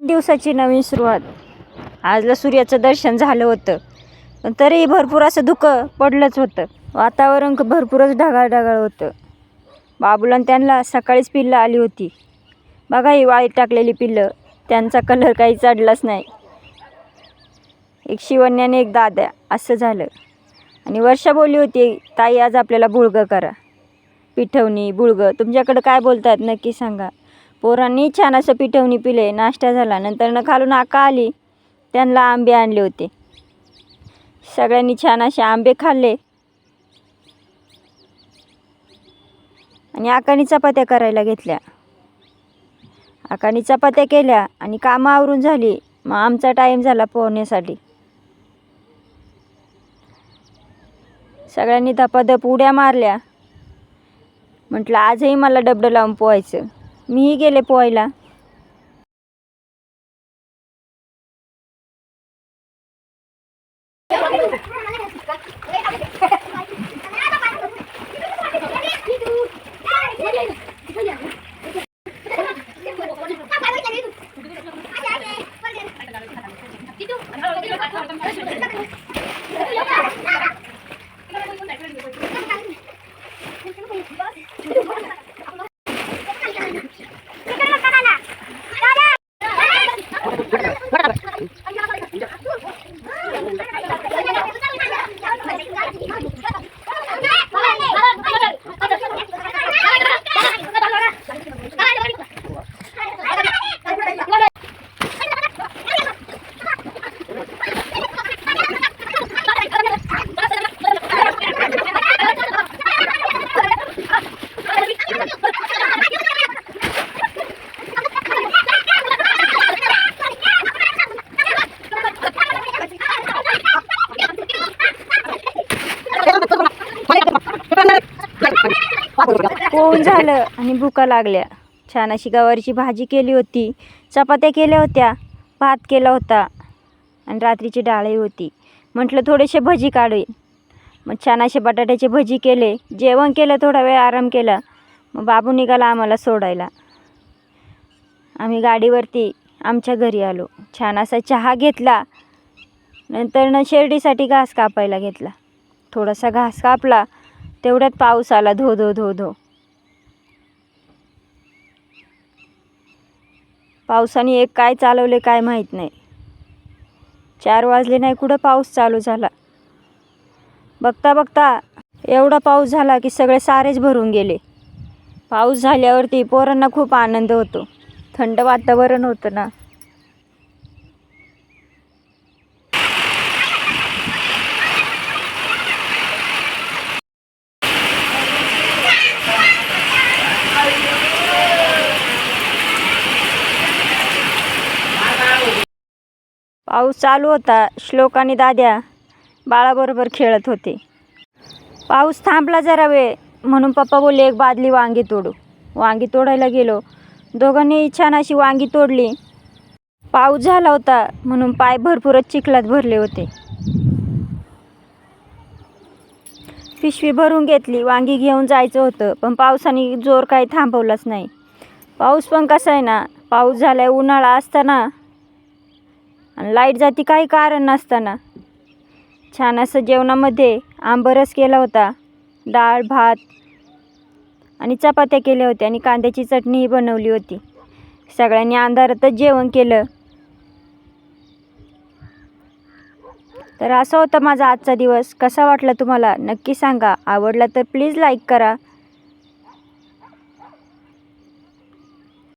दिवसाची नवीन सुरुवात. आजला सूर्याचं दर्शन झालं होतं, पण तरीही भरपूर असं धुकं पडलंच होतं. वातावरण भरपूरच ढगाळ ढगाळ होतं. बाबूला त्यांना सकाळीच पिल्लं आली होती. बघा ही वाळीत टाकलेली पिल्लं, त्यांचा कलर काही चढलाच नाही. एक शिवण्याने एक दाद्या असं झालं. आणि वर्षा बोलली होती, ताई आज आपल्याला बुळगं करा. पिठवणी बुळगं तुमच्याकडं काय बोलतात नक्की सांगा. पोरांनी छान असं पिठवणी पिले, नाश्ता झाला. नंतर खालून आका आली, त्यांना आंबे आणले होते. सगळ्यांनी छान असे आंबे खाल्ले आणि आकानी चपात्या करायला घेतल्या. आकानी चपात्या केल्या आणि कामं आवरून झाली. मग आमचा टाईम झाला पोहण्यासाठी. सगळ्यांनी धपाधप उड्या मारल्या. म्हटलं आजही मला डबडं लावून पोहायचं. मीही गेले पोहायला. पोहून झालं आणि भुका लागल्या. छान अशी गवारीची भाजी केली होती, चपात्या केल्या होत्या, भात केला होता आणि रात्रीची डाळही होती. म्हटलं थोडेसे भजी काढू. मग छान असे बटाट्याचे भजी केले, जेवण केलं, थोडा वेळ आराम केला. मग बाबू निघाला आम्हाला सोडायला. आम्ही गाडीवरती आमच्या घरी आलो. छान असा चहा घेतला. नंतर शेरडीसाठी घास कापायला घेतला. थोडासा घास कापला, तेवढ्यात पाऊस आला धो धो धो धो. पावसाने एक काय चालवले काय माहीत नाही. 4 वाजले नाही कुठं पाऊस चालू झाला. बघता बघता एवढा पाऊस झाला की सगळे सारेच भरून गेले. पाऊस झाल्यावरती पोरांना खूप आनंद होतो. थंड वातावरण होतं ना. पाऊस चालू होता. श्लोक आणि दाद्या बाळाबरोबर खेळत होते. पाऊस थांबला जरा वेळ म्हणून पप्पा बोलले एक बादली वांगी तोडू. वांगी तोडायला गेलो. दोघांनी छान अशी वांगी तोडली. पाऊस झाला होता म्हणून पाय भरपूरच चिखलात भरले होते. पिशवी भरून घेतली. वांगी घेऊन जायचं होतं, पण पावसाने जोर काही थांबवलाच नाही. पाऊस पण कसा आहे ना, पाऊस झालाय उन्हाळा असताना आणि लाईट जाती काही कारण नसताना. छान असं जेवणामध्ये आंबरस केला होता, डाळ भात आणि चपात्या केल्या होत्या आणि कांद्याची चटणीही बनवली होती. सगळ्यांनी अंधारातच जेवण केलं. तर असा होता माझा आजचा दिवस. कसा वाटला तुम्हाला नक्की सांगा. आवडला तर प्लीज लाईक करा.